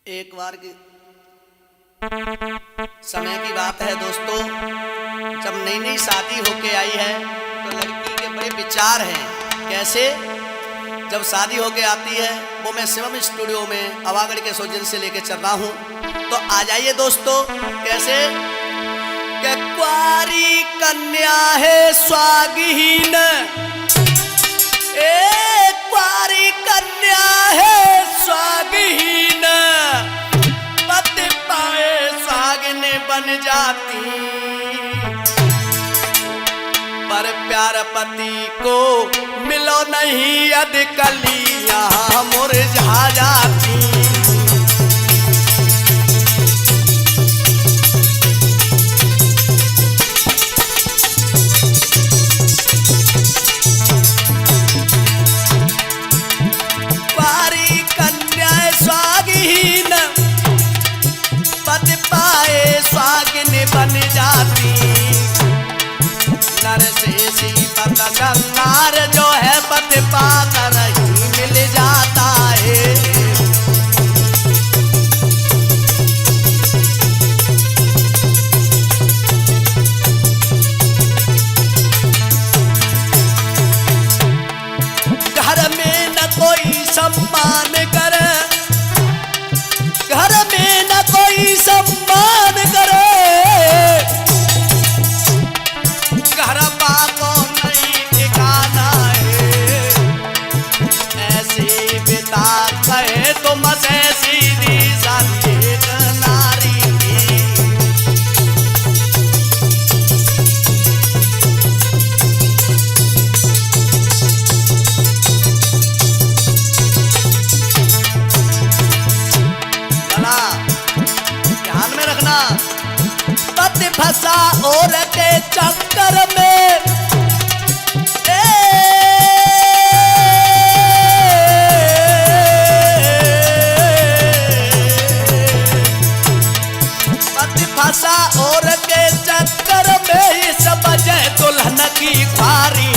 एक बार की समय की बात है दोस्तों, जब नई नई शादी होके आई है तो लड़की के बड़े विचार हैं। कैसे? जब शादी होके आती है, वो मैं शिवम स्टूडियो में अवागढ़ के सौजन से लेके चल रहा हूँ, तो आ जाइए दोस्तों। कैसे? कि कुंवारी कन्या है स्वागहीन, कुंवारी कन्या है स्वागहीन, पति पाए स्वागिन बन जाती, पर प्यार पति को मिलो नहीं यदि कलियां मुरझा जाती। बन जाती नर से सीपत गंगार जो है पति पाकर ही मिल जाता है। घर में न कोई सम्मान करे, घर में न कोई सम्मान करे, फंसा और के चक्कर में पति फंसा और के चक्कर में इस वजह दुल्हन की ख्वारी,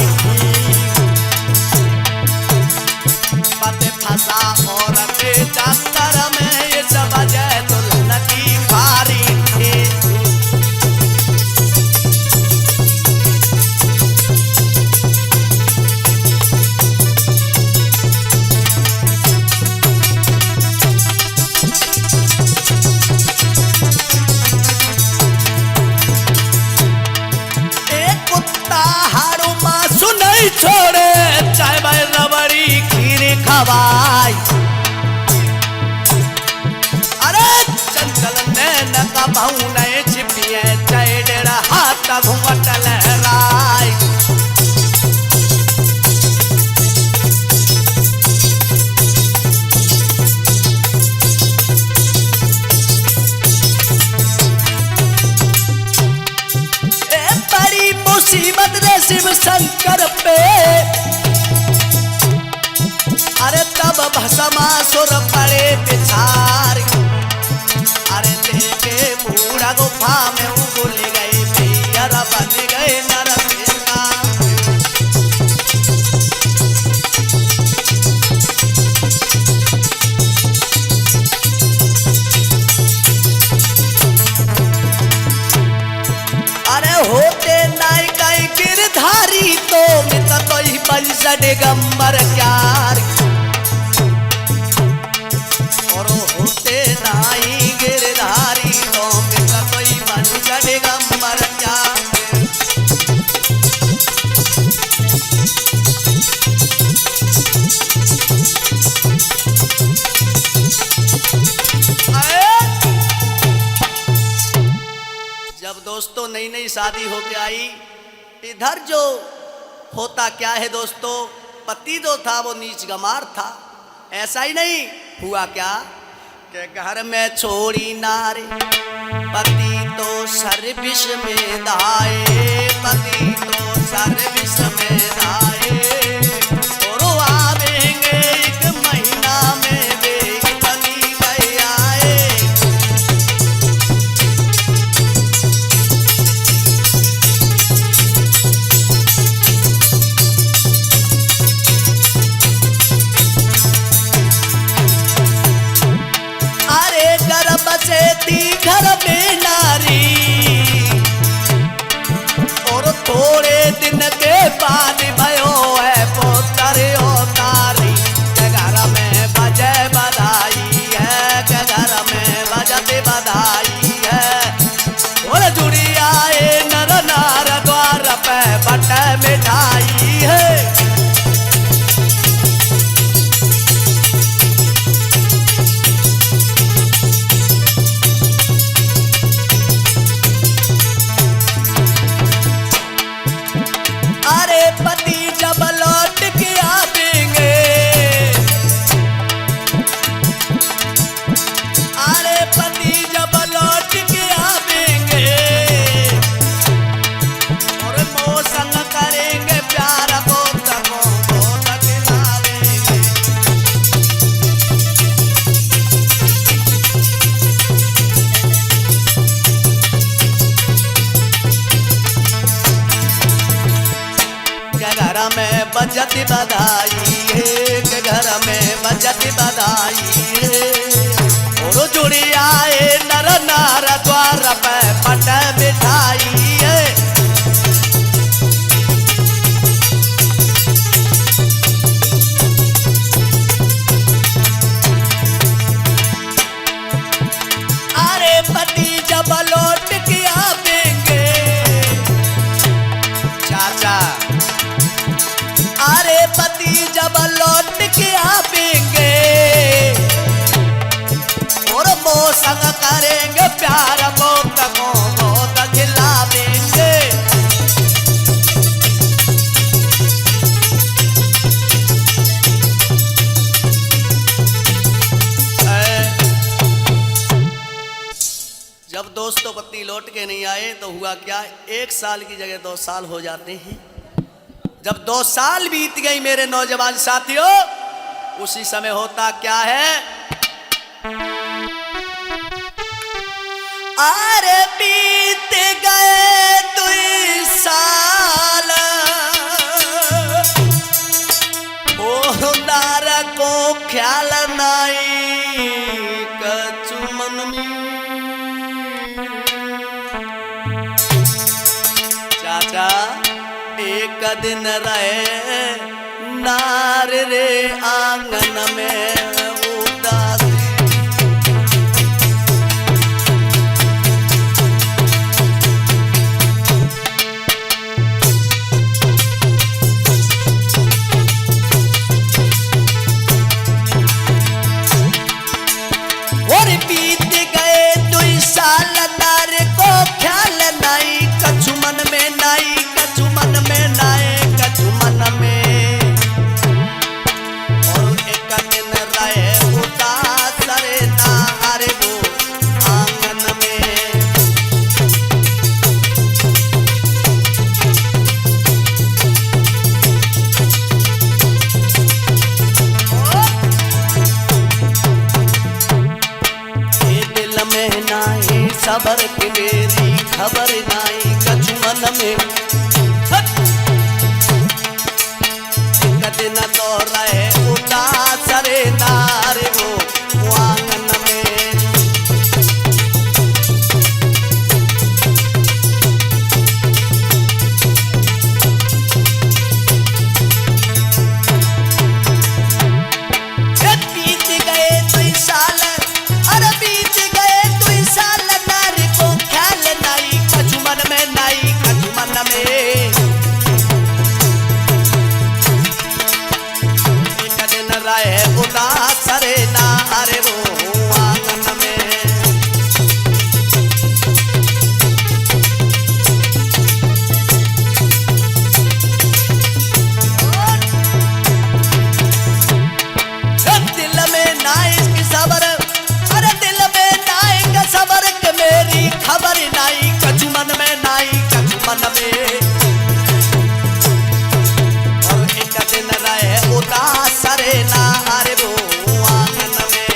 पति फंसा और के चक्कर में इस वजह दुल्हन की ख्वारी थी। छोड़े चाहे भाई रबड़ी खीर खवाई, अरे चंचल नैन का बहु नए छिपिए चाहे डेढ़ हाथ घूंघट लहराई। बड़ी मुसीबत रे शिव शंकर पे, अरे तब भस्मासुर पड़े पिछार, अरे देखे बूढ़ा गुफा में उगुल गए पियर बन गए नरसिंहा। अरे होते नाई कई गिरधारी तो मित तो ही पंच दिगंबर क्यार, और होते नाई गिरधारी तो मित तो ही पंच दिगंबर क्यार। जब दोस्तों नई नई शादी होके आई, इधर जो होता क्या है दोस्तों, पति जो था वो नीच गमार था। ऐसा ही नहीं हुआ क्या कि घर में छोड़ी नारे, पति तो सर्विस में दाए, पति तो सर्विस में दाए, और आवेंगे एक महीना में वे बनी गए आए। अरे के घर में बजत बधाई है, के घर में बजत बधाई है। और जुड़ी आए नर नार द्वार पे पट बिठाई है। अरे पति जब लौट के आवेंगे चाचा, अरे पति जब लौट के आवेंगे और वो संग करेंगे प्यार, वो तको बहुत खिलावेंगे। जब दोस्तों पत्नी लौट के नहीं आए तो हुआ क्या, 1 साल की जगह 2 साल हो जाते हैं। जब 2 साल बीत गई मेरे नौजवान साथियों, उसी समय होता क्या है, अरे बीत गए 2 साल ओ नार को ख्याल नहीं कचुमन में। चाचा एक दिन रहे नार रे आंगन में उदासी, और बीत गए 2 साल नार को ख्याल नहीं कछुमन में, नहीं कछुमन में, नहीं कछुमन में। और एक दिन रहे उदास रे नार वो आंगन में। ये दिल में नहीं सबर की मेरी खबर नहीं कछुमन में। एक दिन तो रहे उदास रे नार वो आंगन में। बीत गए 2 साल, अरे बीत गए 2 साल नार को ख्याल नहीं कछुमन में, नहीं कछुमन में। एक दिन रहे उदास रे नार वो आंगन में। दिल में नाइक सबर, अरे दिल में नाइक सबर के मेरी खबर नहीं कछुमन में, नहीं कछुमन में। और एक दिन रहे उदास रे नार वो आंगन में।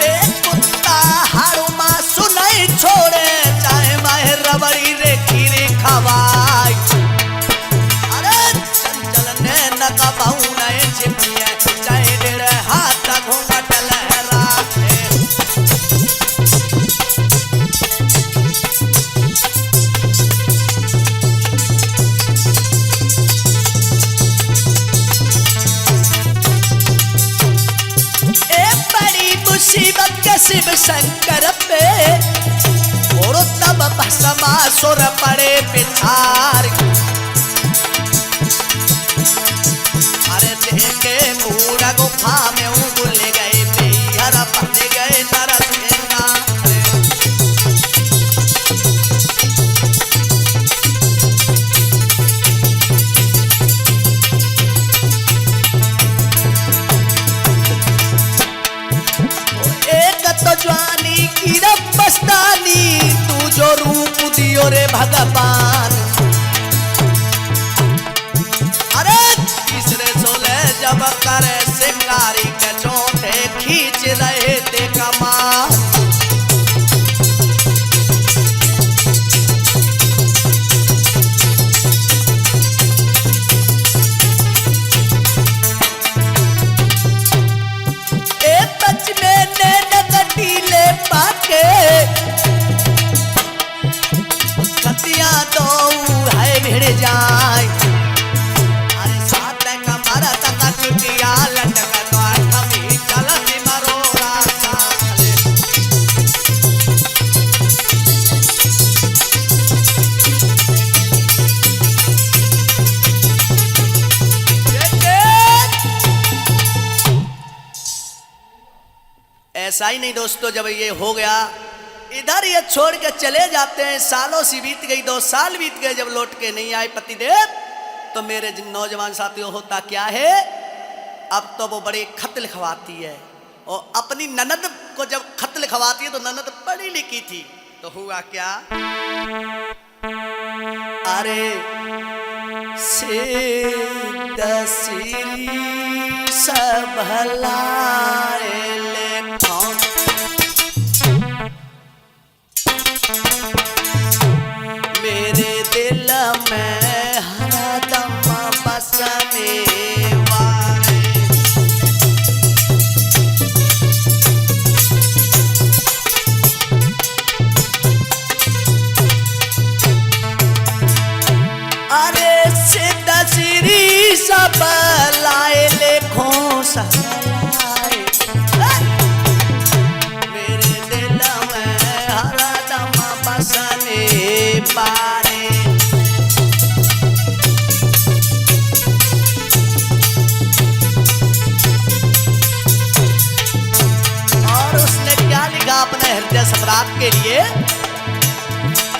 एक कुत्ता हारू माँ सुनाई छोड़े, चाहे माहे रबड़ी रे खीरी खवाई। अरे चंचल ने नका बहु नए छिपिए, चाहे डेढ़ हाथ घूंघट लहराते। बड़ी मुसीबत के शिव शंकर पे, और तब भस्मासुर पड़े पिछार। अरे देखे मूढ़ गुफा में उगल गए मैहर बन गए नरसिंहा। एक तो जवानी की रब मस्तानी, तू जो रूप दियो रे भगवान। अरे तीसरे सोले जब करे सिंगारी के चौथे खींच रहे थे कमान। पाके कतिया तो है भिड़ जाए। अरे साथ कमरा तक टिटिया लटक तो कभी चलत मरोरा साले। ऐसा ही नहीं दोस्तों, जब ये हो गया इधर ये छोड़ के चले जाते हैं, सालों सी बीत गई, 2 साल बीत गए, जब लौट के नहीं आए पतिदेव, तो मेरे जिन नौजवान साथियों होता क्या है, अब तो वो बड़े खत लिखवाती है। और अपनी ननद को जब खत लिखवाती है तो ननद पढ़ी लिखी थी, तो हुआ क्या, अरे से दसरी सबलाए मेरे दिल में हरदम बसने वाले। अरे सीधा श्री सब लाए लेखों सबलाए मेरे दिल में हरदम बसने पारे। और उसने क्या लिखा अपने हृदय सम्राट के लिए,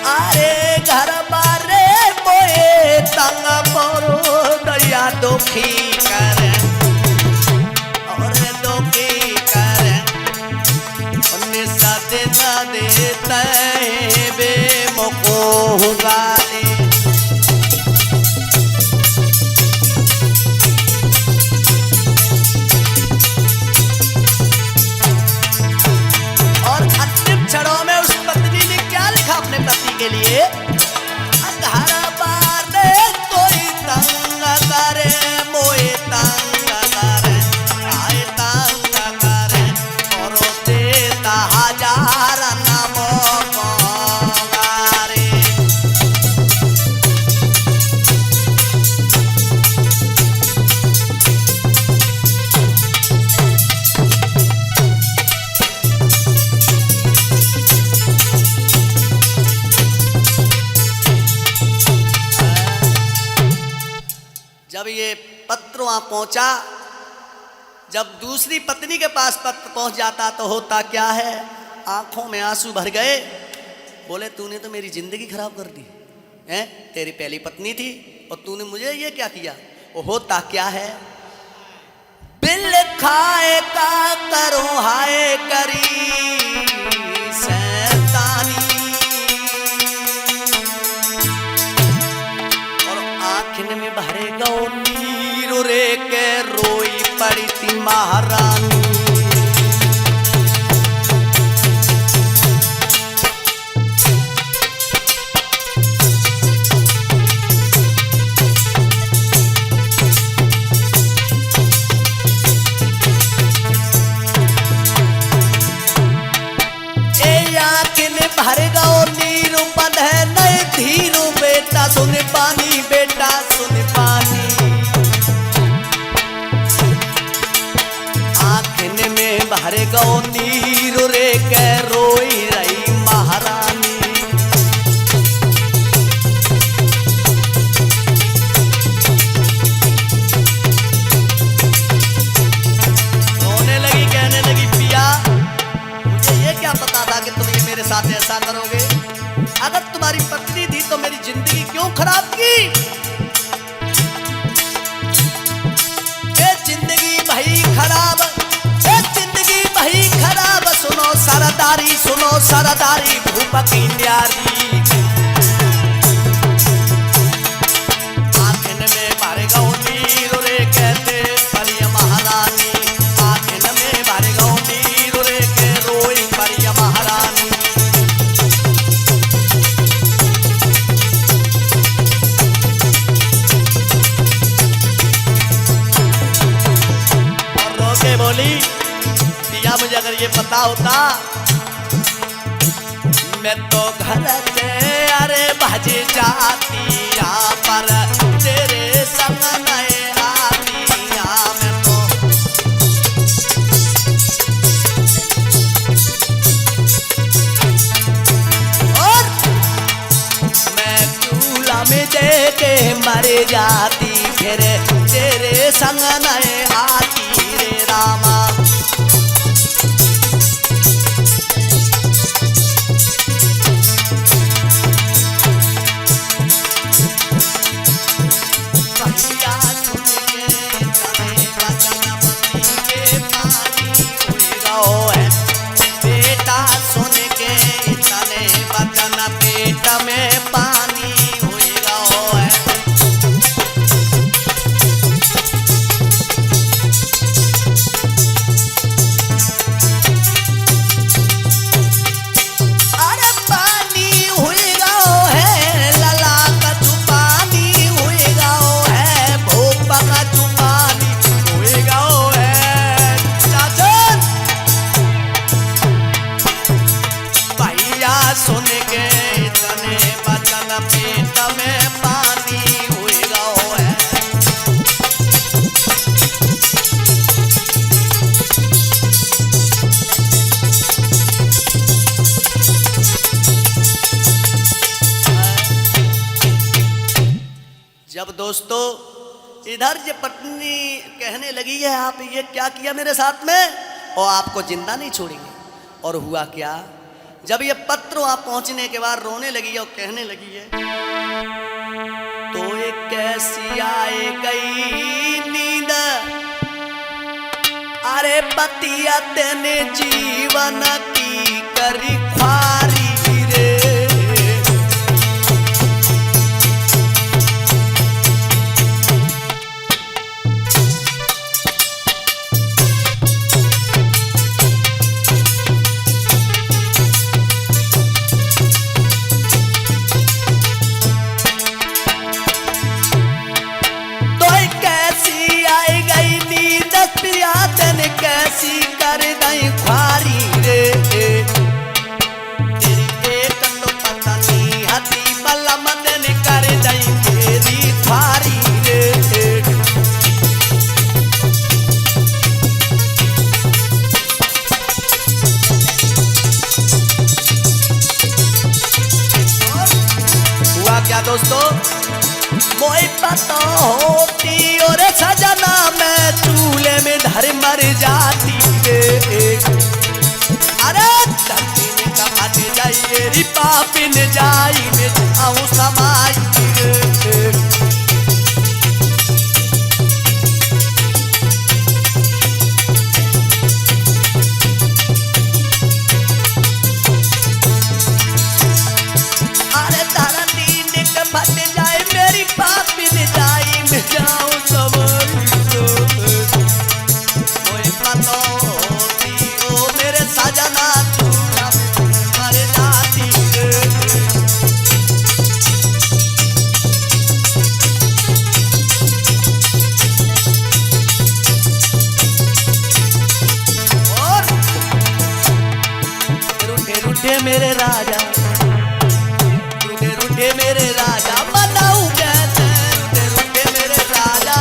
अरे घर बारे मोए तंग करो दया दुखी करे और दुखी करे उन्नीस दिन देते बे मोको गाली। और अंतिम क्षणों में उस पत्नी ने क्या लिखा अपने पति के लिए, घर बारे कोई तंग करे मोए तंग करे आए तंग करे और देता हजार नमो गारे। जब ये पत्र वहां पहुंचा, जब दूसरी पत्नी के पास पत्र पहुंच जाता तो होता क्या है, आंखों में आंसू भर गए। बोले तूने तो मेरी जिंदगी खराब कर दी है, तेरी पहली पत्नी थी और तूने मुझे ये क्या किया। वो होता क्या है, बिल खाए का करो हाय करी शैतानी और आँखन में भरे गो नीर रे के रोई पड़ी थी महारानी। भर गो नीरू बंद है नए धीरू बेटा सुन पानी बेटा सुन पानी। आँखन में भर गो नीरू रे के रोई रही महारानी। रोने लगी, कहने लगी पिया मुझे ये क्या पता था कि तुम ये मेरे साथ ऐसा करोगे। अगर तुम्हारी पत्नी थी तो मेरी जिंदगी क्यों खराब की। ये जिंदगी भई खराब, ये जिंदगी भई खराब। सुनो सरदारी भूपक इंडियारी। ये पता होता मैं तो घर से अरे भाजी जाती यहाँ पर तेरे संग नए आती यहाँ मैं तो और मैं चूल्हा में दे के मर जाती फिर तेरे संग नए आती रे रामा। सुन के इतने बचन पेट में पानी हुएगा है। जब दोस्तों इधर ये पत्नी कहने लगी है आप ये क्या किया मेरे साथ में और आपको जिंदा नहीं छोड़ेंगे। और हुआ क्या, जब ये पत्र वहां पहुंचने के बाद रोने लगी है और कहने लगी है तो एक कैसी आए गई नींद अरे पतिया तेने जीवन की करी ख्वारी रे। कैसी कर दई ख्वारी रे तेरी एक तो पता नहीं हती बला मदन कर दई तेरी ख्वारी रे। हुआ क्या दोस्तों, मोई पता होती और सजना मैं चूल्हे में धर मर जाती रे। अरे धरती में कमाते जाइए री पापिन जाई में जाऊं समाई रे। अरे धरती में कमाते जाए मेरी पापिन जाई में जाऊं समाई मेरे सजना चूल्हा मर जाती और रूठे रूठे मेरे राजा रूठे रूठे मेरे राजा मनाऊं कैसे रूठे रूठे मेरे राजा।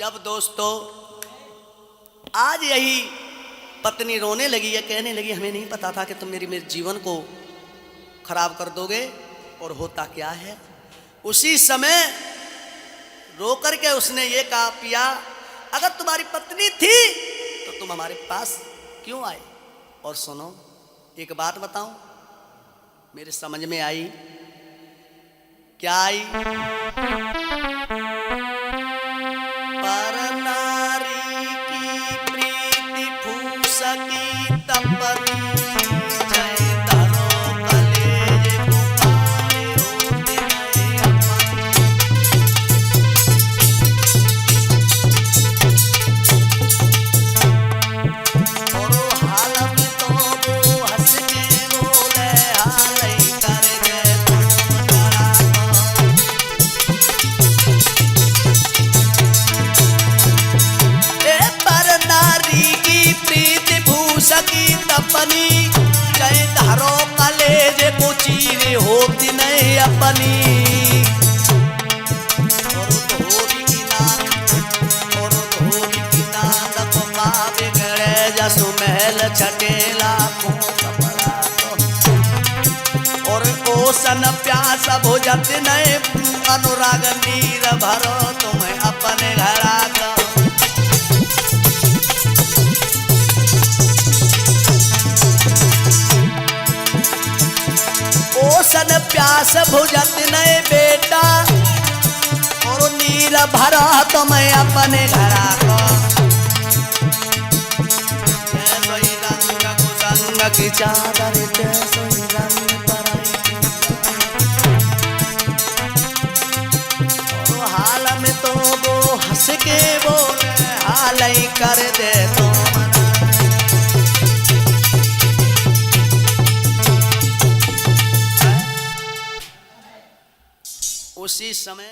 जब दोस्तों आज यही पत्नी रोने लगी है, कहने लगी हमें नहीं पता था कि तुम मेरे जीवन को खराब कर दोगे, और होता क्या है। उसी समय रो करके उसने ये कहा, पिया अगर तुम्हारी पत्नी थी तो तुम हमारे पास क्यों आए। और सुनो एक बात बताऊं, मेरे समझ में आई। क्या आई? पर नारी की प्रीति फूसकी तपनी, जय धरो कलेज कुमारे होते गए अपन। और हाल में तो वो हंस के बोले, हाल ही कर दे तुम जरा सकी तपनी, जय धारो कलेज को चीरे होती नहीं अपनी। और धोबी की नाद को पावे गड़े जसु महल छटेला को कपड़ा तो। और ओसन प्यास भुजत नहीं, अनुराग नीर भरो तुम्हें अपने घरा का। ओसन प्यास भुजत नहीं बेटा, और नीर भरा तो मैं अपने घरा को। जैसोई रंग कुसंग की चादर, जैसोई रंग पराई की। और हाल में तो वो हंस के बोले, हाल ही कर दे तो मना। उसी समय